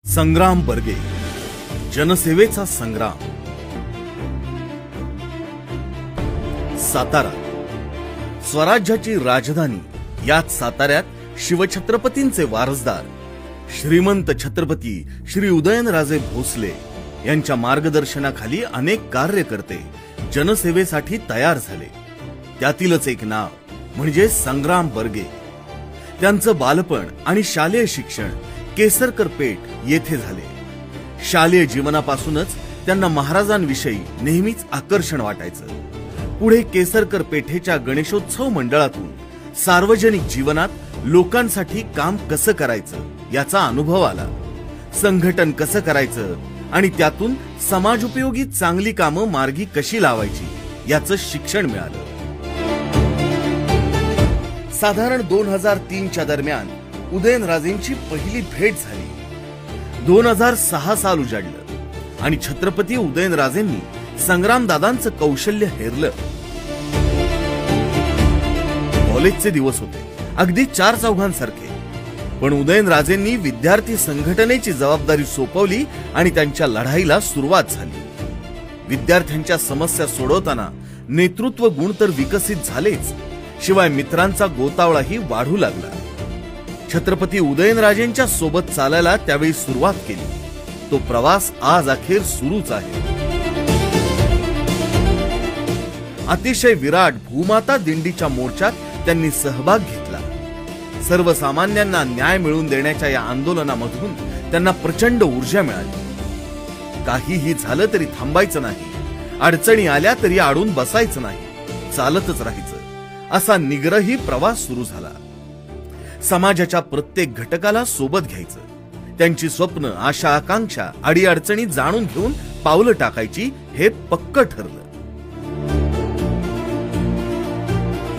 संग्राम बर्गे, जनसेवेचा संग्राम. सातारा स्वराज्याची राजधानी. याच साताऱ्यात शिवछत्रपतींचे वारसदार श्रीमंत छत्रपती श्री उदयनराजे भोसले यांच्या मार्गदर्शनाखाली अनेक कार्यकर्ते जनसेवेसाठी तयार झाले. त्यातीलच एक नाव म्हणजे संग्राम बर्गे. त्यांचं बालपण आणि शालेय शिक्षण केसरकर पेठ येथे झाले. शालेय जीवनापासूनच त्यांना महाराजांविषयी नेहमीच आकर्षण वाटायचं. पुढे केसरकर पेठेच्या गणेशोत्सव मंडळातून सार्वजनिक जीवनात लोकांसाठी काम कसं करायचं याचा अनुभव आला. संघटन कसं करायचं आणि त्यातून समाजोपयोगी चांगली कामं मार्गी कशी लावायची याचं शिक्षण मिळालं. साधारण 2003च्या दरम्यान उदयनराजेंची पहिली भेट झाली. 2006 साल उजाडलं आणि छत्रपती उदयनराजेंनी संग्रामदादांचं कौशल्य हेरलं. कॉलेजचे दिवस होते, अगदी चार चौघांसारखे. पण उदयनराजेंनी विद्यार्थी संघटनेची जबाबदारी सोपवली आणि त्यांच्या लढाईला सुरुवात झाली. विद्यार्थ्यांच्या समस्या सोडवताना नेतृत्व गुण तर विकसित झालेच, शिवाय मित्रांचा गोतावळाही वाढू लागला. छत्रपती उदयनराजेंच्या सोबत चालायला त्यावेळी सुरुवात केली. तो प्रवास आज अखेर सुरूच आहे. अतिशय विराट भूमाता दिंडीच्या मोर्चात त्यांनी सहभाग घेतला. सर्वसामान्यांना न्याय मिळवून देण्याच्या या आंदोलनामधून त्यांना प्रचंड ऊर्जा मिळाली. काहीही झालं तरी थांबायचं नाही, अडचणी आल्या तरी अडून बसायचं नाही, चालतच राहायचं, असा निग्रही प्रवास सुरू झाला. समाजाच्या प्रत्येक घटकाला सोबत घ्यायचं, त्यांची स्वप्न, आशा, आकांक्षा, अडीअडचणी जाणून घेऊन पावलं टाकायची हे पक्क ठरलं.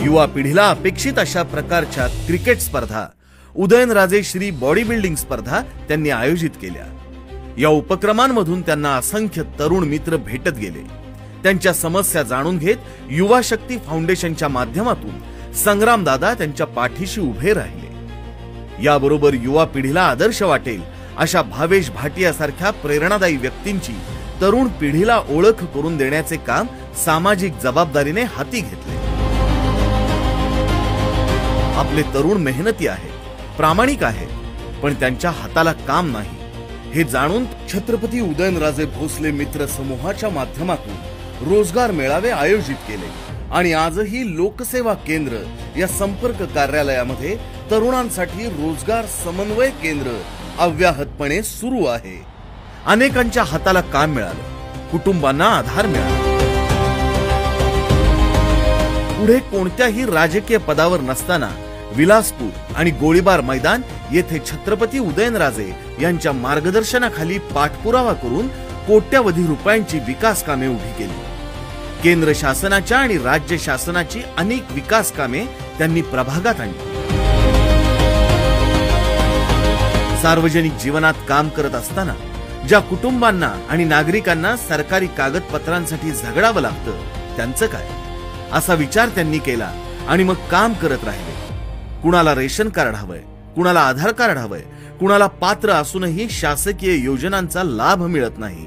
युवा पिढीला अपेक्षित अशा प्रकारच्या क्रिकेट स्पर्धा, उदयनराजे श्री बॉडी बिल्डिंग स्पर्धा त्यांनी आयोजित केल्या. या उपक्रमांमधून त्यांना असंख्य तरुण मित्र भेटत गेले. त्यांच्या समस्या जाणून घेत युवा शक्ती फाउंडेशनच्या माध्यमातून संग्रामदादा त्यांच्या पाठीशी उभे राहिले. याबरोबर युवा पिढीला आदर्श वाटेल अशा भावेश भाटियासारख्या प्रेरणादायी व्यक्तींची तरुण पिढीला ओळख करून देण्याचे काम सामाजिक जबाबदारीने हाती घेतले. आपले तरुण मेहनती आहेत, प्रामाणिक आहेत, पण त्यांच्या हाताला काम नाही हे जाणून छत्रपती उदयनराजे भोसले मित्र समूहाच्या माध्यमातून रोजगार मेळावे आयोजित केले आणि आजही लोकसेवा केंद्र या संपर्क कार्यालयामध्ये तरुणांसाठी रोजगार समन्वय केंद्र अव्याहतपणे सुरू आहे. अनेकांच्या हाताला काम मिळालं, कुटुंबांना आधार मिळाला. पुढे कोणत्याही राजकीय पदावर नसताना विलासपूर आणि गोळीबार मैदान येथे छत्रपती उदयनराजे यांच्या मार्गदर्शनाखाली पाठपुरावा करून कोट्यवधी रुपयांची विकास कामे उभी केली. केंद्र शासनाच्या आणि राज्य शासनाची अनेक विकास कामे त्यांनी प्रभागात आणली. सार्वजनिक जीवनात काम करत असताना ज्या कुटुंबांना आणि नागरिकांना सरकारी कागदपत्रांसाठी झगडावं लागतं त्यांचं काय, असा विचार त्यांनी केला आणि मग काम करत राहिले. कुणाला रेशन कार्ड हवंय, कुणाला आधार कार्ड हवंय, कुणाला पात्र असूनही शासकीय योजनांचा लाभ मिळत नाही,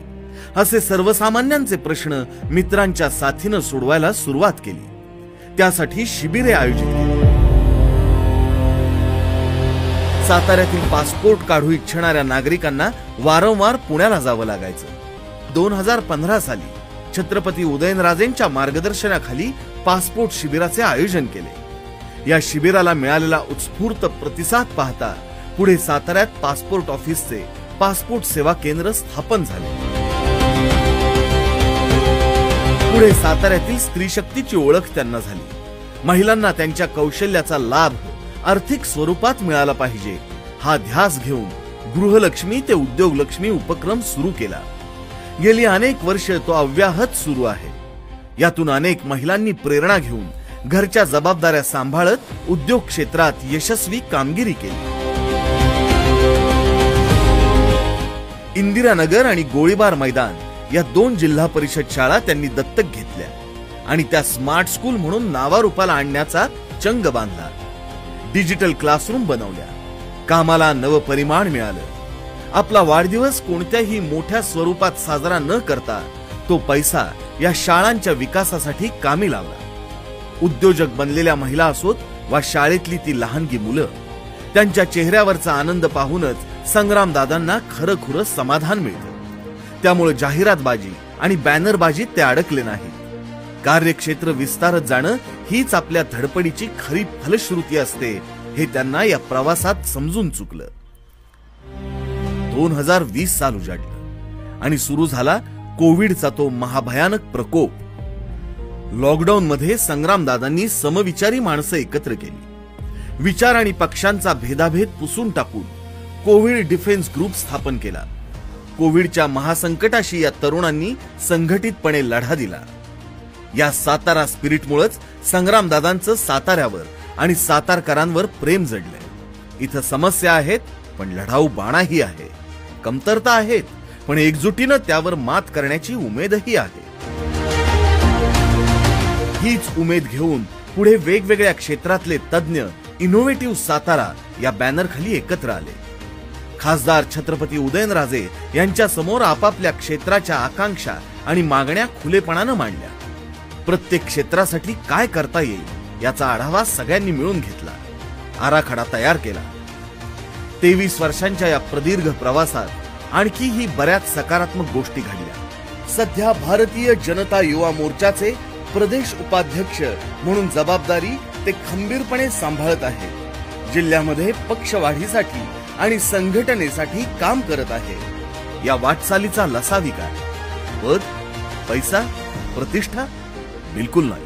असे सर्वसामान्यांचे प्रश्न मित्रांच्या साथीनं सोडवायला सुरुवात केली. त्यासाठी शिबिरे आयोजित केली. साताऱ्यातील पासपोर्ट काढू इच्छिणाऱ्या नागरिकांना वारंवार पुण्याला जावं लागायचं. 2015 साली छत्रपती उदयनराजेंच्या मार्गदर्शनाखाली पासपोर्ट शिबिराचे आयोजन केले. या शिबिराला मिळालेला उत्स्फूर्त प्रतिसाद पाहता पुढे साताऱ्यात पासपोर्ट ऑफिसचे पासपोर्ट सेवा केंद्र स्थापन झाले. पुढे साताऱ्यातील स्त्री शक्तीची ओळख त्यांना झाली. महिलांना त्यांच्या कौशल्याचा लाभ आर्थिक स्वरूपात मिळाला पाहिजे हा ध्यास घेऊन गृहलक्ष्मी ते उद्योगलक्ष्मी उपक्रम सुरू केला. गेली अनेक वर्ष तो अव्याहत सुरू आहे. यातून अनेक महिलांनी प्रेरणा घेऊन घरच्या जबाबदाऱ्या सांभाळत उद्योग क्षेत्रात यशस्वी कामगिरी केली. इंदिरानगर आणि गोळीबार मैदान या 2 जिल्हा परिषद शाळा त्यांनी दत्तक घेतल्या आणि त्या स्मार्ट स्कूल म्हणून नावारूपाला आणण्याचा चंग बांधला. डिजिटल क्लासरूम बनवल्या, कामाला नवं परिमाण मिळालं. आपला वाढदिवस कोणत्याही मोठ्या स्वरूपात साजरा न करता तो पैसा या शाळांच्या विकासासाठी कामी लावला. उद्योजक बनलेल्या महिला असोत वा शाळेतली ती लहानगी मुलं, त्यांच्या चेहऱ्यावरचा आनंद पाहूनच संग्रामदादांना खरंखुरं समाधान मिळतं. त्यामुळे जाहिरातबाजी आणि बॅनरबाजीत ते अडकले नाहीत. कार्यक्षेत्र विस्तारत जाणं हीच आपल्या धडपडीची खरी फलश्रुती असते हे त्यांना या प्रवासात समजून चुकलं. 2020 साल उजाडलं आणि सुरू झाला कोविडचा तो महाभयानक प्रकोप. लॉकडाऊन मध्ये संग्रामदादांनी समविचारी माणसं एकत्र केली. विचार आणि पक्षांचा भेदाभेद पुसून टाकून कोविड डिफेन्स ग्रुप स्थापन केला. कोविडच्या महासंकटाशी या तरुणांनी संघटितपणे लढा दिला. या सातारा स्पिरिटमुळेच संग्रामदादांचं साताऱ्यावर आणि सातारकरांवर प्रेम जडलंय. इथं समस्या आहेत पण लढाऊ बाणाही आहे, कमतरता आहेत पण एकजुटीनं त्यावर मात करण्याची उमेदही आहे. हीच उमेद घेऊन पुढे वेगवेगळ्या क्षेत्रातले तज्ञ इनोव्हेटिव्ह सातारा या बॅनर खाली एकत्र आले. खासदार छत्रपती उदयनराजे यांच्या समोर आपापल्या क्षेत्राच्या आकांक्षा आणि मागण्या खुलेपणानं मांडल्या. प्रत्येक क्षेत्रासाठी काय करता येईल याचा आढावा सगळ्यांनी मिळून घेतला, आराखडा तयार केला. 23 वर्षांच्या या प्रदीर्घ प्रवासात आणखीही बऱ्याच सकारात्मक गोष्टी घडल्या. सध्या भारतीय जनता युवा मोर्चाचे प्रदेश उपाध्यक्ष म्हणून जबाबदारी ते खंबीरपणे सांभाळत आहेत. जिल्ह्यामध्ये पक्षवाढीसाठी आणि संघटनेसाठी काम करत आहे. या वाटचालीचा लसावी काय? पद, पैसा, प्रतिष्ठा? बिलकुल नाही.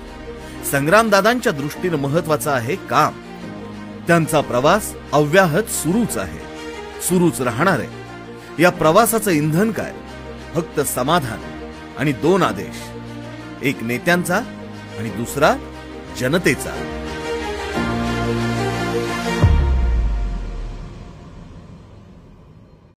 संग्रामदादांच्या दृष्टीने महत्वाचं आहे काम. त्यांचा प्रवास अव्याहत सुरूच आहे, सुरूच राहणार आहे. या प्रवासाचं इंधन काय? फक्त समाधान आणि 2 आदेश, एक नेत्यांचा आणि दुसरा जनतेचा.